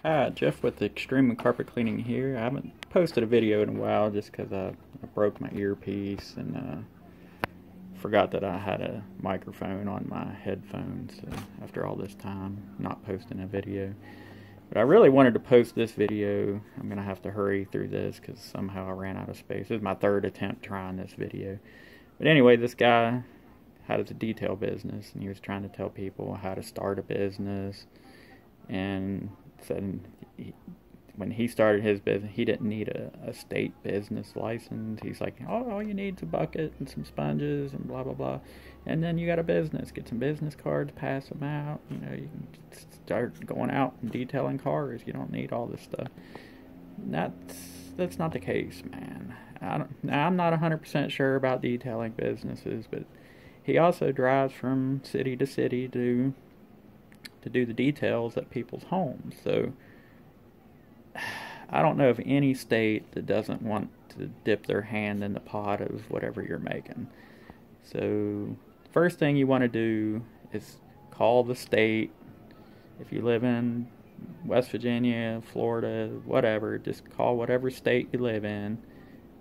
Hi, Jeff with Extreme Carpet Cleaning here. I haven't posted a video in a while just because I broke my earpiece and forgot that I had a microphone on my headphones after all this time not posting a video. But I really wanted to post this video. I'm going to have to hurry through this because somehow I ran out of space. This is my third attempt trying this video. But anyway, this guy had a detail business and he was trying to tell people how to start a business and said when he started his business, he didn't need a state business license. He's like, oh, all you need is a bucket and some sponges and blah, blah, blah. And then you got a business. Get some business cards, pass them out. You know, you can start going out and detailing cars. You don't need all this stuff. That's not the case, man. I'm not 100% sure about detailing businesses, but he also drives from city to city to do the details at people's homes. So I don't know of any state that doesn't want to dip their hand in the pot of whatever you're making. So first thing you want to do is call the state. If you live in West Virginia, Florida, whatever, just call whatever state you live in.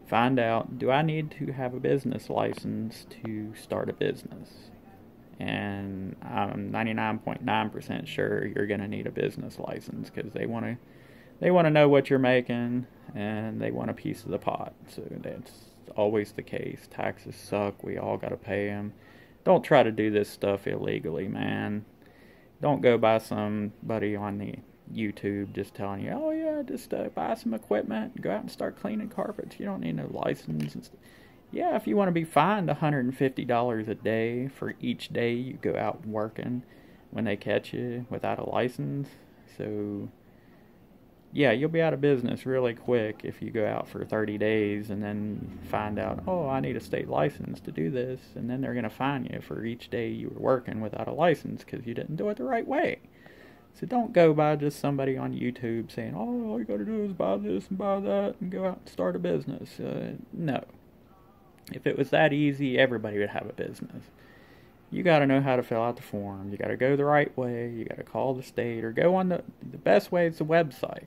Find out, do I need to have a business license to start a business? And I'm 99.9% sure you're going to need a business license because they want to know what you're making and they want a piece of the pot. So that's always the case. Taxes suck. We all got to pay them. Don't try to do this stuff illegally, man. Don't go by somebody on the YouTube just telling you, oh yeah, just buy some equipment and go out and start cleaning carpets. You don't need no license and stuff. Yeah, if you want to be fined $150 a day for each day you go out working when they catch you without a license. So, yeah, you'll be out of business really quick if you go out for 30 days and then find out, oh, I need a state license to do this. And then they're going to fine you for each day you were working without a license because you didn't do it the right way. So don't go by just somebody on YouTube saying, oh, all you got to do is buy this and buy that and go out and start a business. No. If it was that easy, everybody would have a business. You got to know how to fill out the form. You got to go the right way. You got to call the state or go on the best way is the website.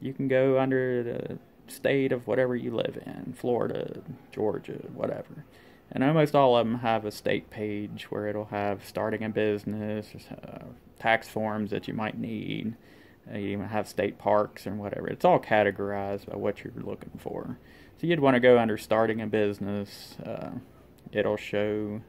You can go under the state of whatever you live in, Florida, Georgia, whatever. And almost all of them have a state page where it'll have starting a business, tax forms that you might need. You even have state parks and whatever. It's all categorized by what you're looking for. So you'd want to go under starting a business. It'll show,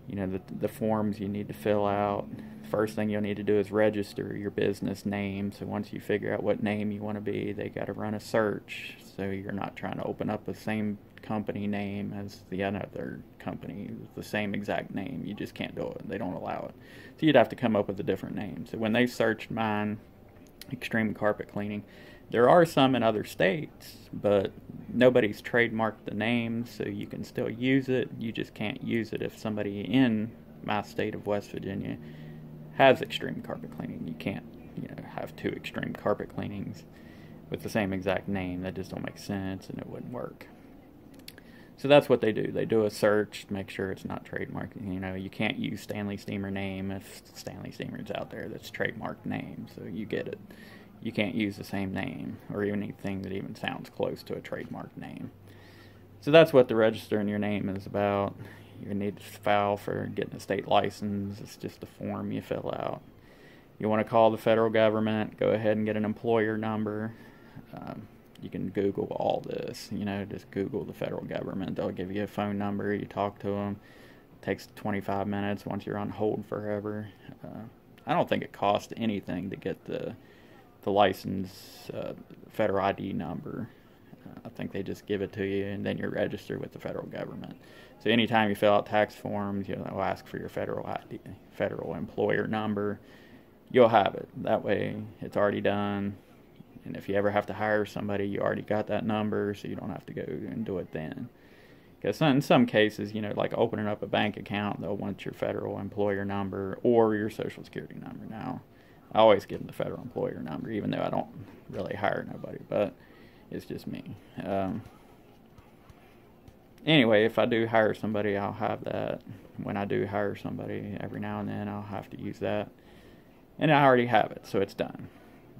the forms you need to fill out. First thing you'll need to do is register your business name. So once you figure out what name you want to be, they got to run a search. So you're not trying to open up the same company name as the other company with the same exact name. You just can't do it. They don't allow it. So you'd have to come up with a different name. So when they searched mine, Extreme Carpet Cleaning, there are some in other states, but nobody's trademarked the name, so you can still use it. You just can't use it if somebody in my state of West Virginia has Extreme Carpet Cleaning. You can't, have two Extreme Carpet Cleanings with the same exact name. That just don't make sense, and it wouldn't work. So that's what they do. They do a search, make sure it's not trademarked. You can't use Stanley Steamer name if Stanley Steamer's out there that's trademarked name, so you get it. You can't use the same name or even anything that even sounds close to a trademarked name. So that's what the registering your name is about. You need to file for getting a state license. It's just a form you fill out. You want to call the federal government, go ahead and get an employer number. You can Google all this, just Google the federal government. They'll give you a phone number, you talk to them. It takes 25 minutes once you're on hold forever. I don't think it costs anything to get the license, federal ID number. I think they just give it to you and then you're registered with the federal government. So anytime you fill out tax forms, they'll ask for your federal ID, federal employer number. You'll have it. That way it's already done. And if you ever have to hire somebody, you already got that number, so you don't have to go and do it then. Because in some cases, like opening up a bank account, they'll want your federal employer number or your social security number. Now, I always give them the federal employer number, even though I don't really hire nobody, but it's just me. Anyway, if I do hire somebody, I'll have that. When I do hire somebody, every now and then I'll have to use that. And I already have it, so it's done.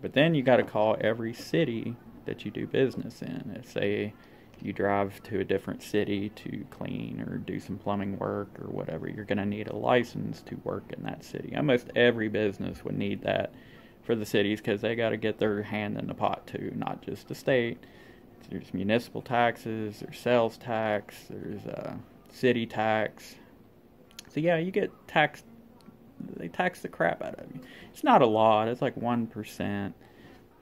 But then you got to call every city that you do business in. If, say, you drive to a different city to clean or do some plumbing work or whatever, you're going to need a license to work in that city. Almost every business would need that for the cities because they got to get their hand in the pot too, not just the state. There's municipal taxes, there's sales tax, there's city tax. So yeah, you get taxed. They tax the crap out of you. It's not a lot. It's like 1%.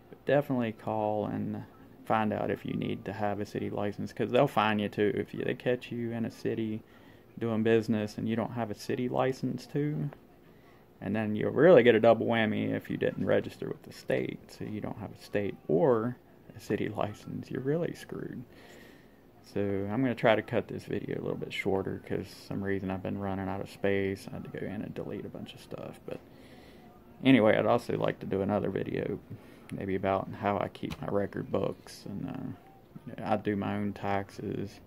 But definitely call and find out if you need to have a city license, because they'll fine you too if they catch you in a city doing business and you don't have a city license too. And then you'll really get a double whammy if you didn't register with the state. So you don't have a state or a city license. You're really screwed. So I'm going to try to cut this video a little bit shorter because for some reason I've been running out of space. I had to go in and delete a bunch of stuff. But anyway, I'd also like to do another video maybe about how I keep my record books. And I do my own taxes.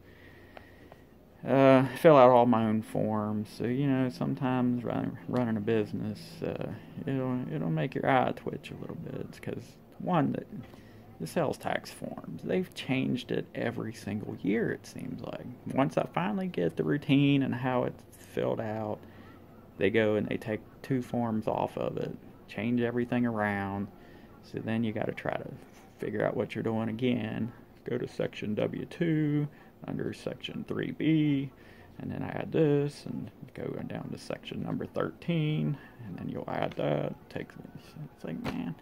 Fill out all my own forms. So, sometimes running a business, it'll make your eye twitch a little bit. It's because, one, the sales tax forms, they've changed it every single year, it seems like. Once I finally get the routine and how it's filled out, they go and they take 2 forms off of it, change everything around. So then you got to try to figure out what you're doing again. Go to section W2 under section 3B, and then add this, and go down to section number 13, and then you'll add that. It's like, man,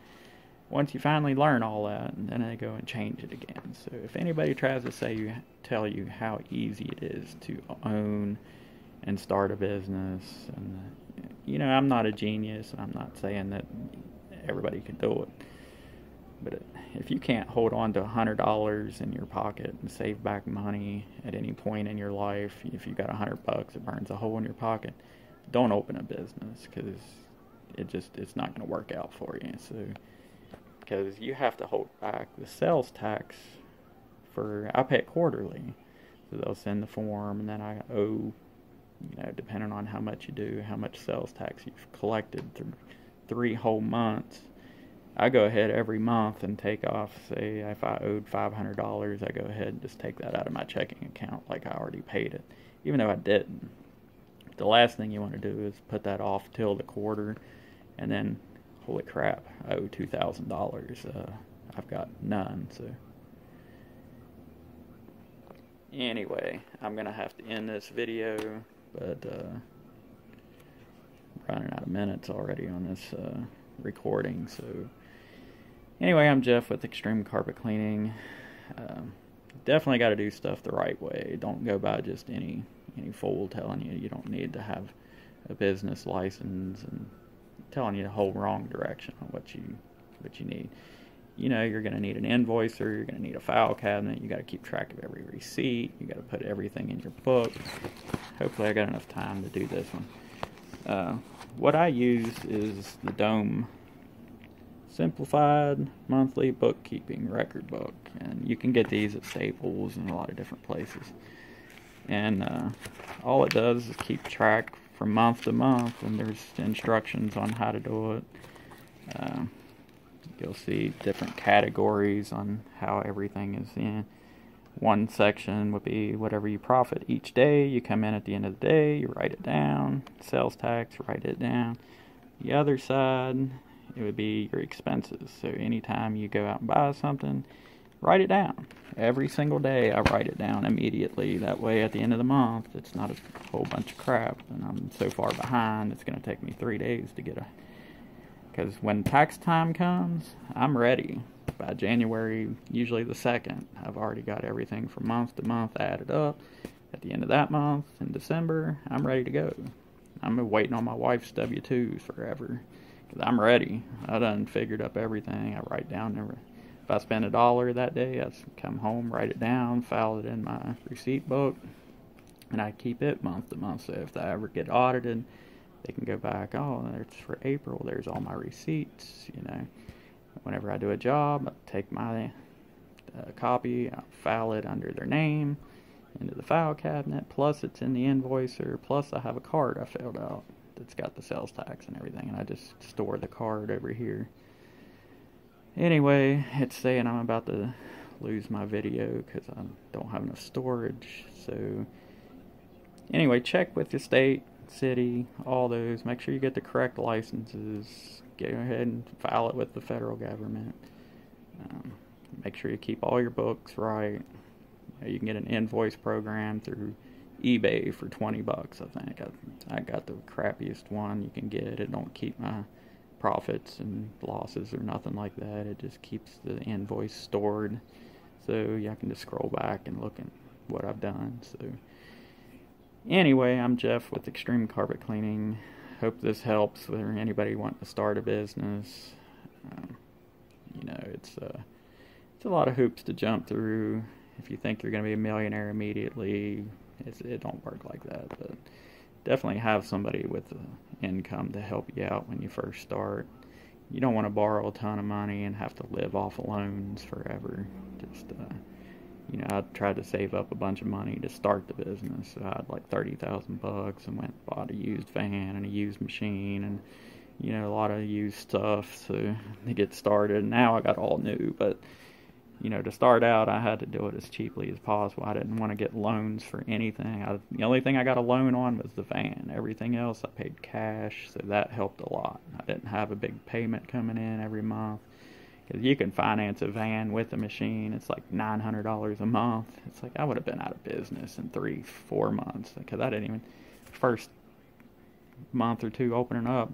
once you finally learn all that, and then they go and change it again. So if anybody tries to tell you how easy it is to own and start a business, and I'm not a genius, and I'm not saying that everybody can do it, but if you can't hold on to $100 in your pocket and save back money at any point in your life, if you got $100, it burns a hole in your pocket, don't open a business, because it's not going to work out for you. So because you have to hold back the sales tax I pay it quarterly. So they'll send the form, and then I owe, depending on how much you do, how much sales tax you've collected through 3 whole months. I go ahead every month and take off, say, if I owed $500, I go ahead and just take that out of my checking account like I already paid it, even though I didn't. The last thing you want to do is put that off till the quarter, and then, holy crap, I owe $2,000. I've got none, so. Anyway, I'm going to have to end this video, but running out of minutes already on this recording, so. Anyway, I'm Jeff with Extreme Carpet Cleaning. Definitely got to do stuff the right way. Don't go by just any fool telling you don't need to have a business license and telling you the whole wrong direction on what you need. You're going to need an invoicer. You're going to need a file cabinet. You got to keep track of every receipt. You got to put everything in your book. Hopefully, I got enough time to do this one. What I use is the Dome Simplified Monthly Bookkeeping Record Book, and you can get these at Staples and a lot of different places. And all it does is keep track from month to month, and there's instructions on how to do it. You'll see different categories on how everything is in. One section would be whatever you profit each day. You come in at the end of the day, you write it down. Sales tax, write it down. The other side, it would be your expenses. So anytime you go out and buy something, write it down. Every single day I write it down immediately. That way at the end of the month, it's not a whole bunch of crap. And I'm so far behind, it's going to take me 3 days to get because when tax time comes, I'm ready. By January, usually the 2nd, I've already got everything from month to month added up. At the end of that month, in December, I'm ready to go. I'm waiting on my wife's W-2s forever, because I'm ready. I done figured up everything. I write down if I spend $1 that day, I come home, write it down, file it in my receipt book, and I keep it month to month. So if I ever get audited, they can go back, it's for April, there's all my receipts, Whenever I do a job, I take my copy, I file it under their name into the file cabinet, plus it's in the invoicer, plus I have a card I filled out that's got the sales tax and everything, and I just store the card over here. Anyway, it's saying I'm about to lose my video because I don't have enough storage. So anyway, check with the state, city, all those. Make sure you get the correct licenses. Go ahead and file it with the federal government. Make sure you keep all your books right. You can get an invoice program through eBay for $20, I think. I got the crappiest one you can get. It don't keep my profits and losses or nothing like that. It just keeps the invoice stored, so yeah, I can just scroll back and look at what I've done. So anyway, I'm Jeff with Extreme Carpet Cleaning. Hope this helps for anybody wanting to start a business. It's a lot of hoops to jump through. If you think you're going to be a millionaire immediately, it don't work like that. But definitely have somebody with an income to help you out when you first start. You don't want to borrow a ton of money and have to live off loans forever. Just, I tried to save up a bunch of money to start the business. So I had like $30,000 and went and bought a used van and a used machine and, a lot of used stuff to get started. Now I got all new, but to start out, I had to do it as cheaply as possible. I didn't want to get loans for anything. The only thing I got a loan on was the van. Everything else I paid cash, so that helped a lot. I didn't have a big payment coming in every month. Because you can finance a van with a machine. It's like $900 a month. It's like I would have been out of business in 3-4 months. Because I didn't even, first month or two opening up,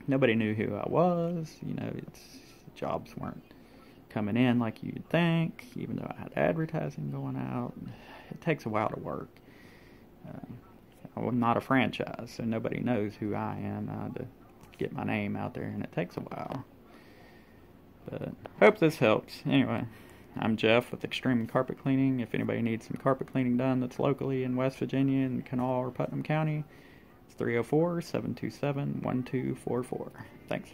nobody knew who I was. Jobs weren't coming in like you'd think, even though I had advertising going out. It takes a while to work. I'm not a franchise, so nobody knows who I am. I had to get my name out there, and it takes a while. But hope this helps. Anyway, I'm Jeff with Extreme Carpet Cleaning. If anybody needs some carpet cleaning done that's locally in West Virginia in Kanawha or Putnam County, it's 304-727-1244. Thanks.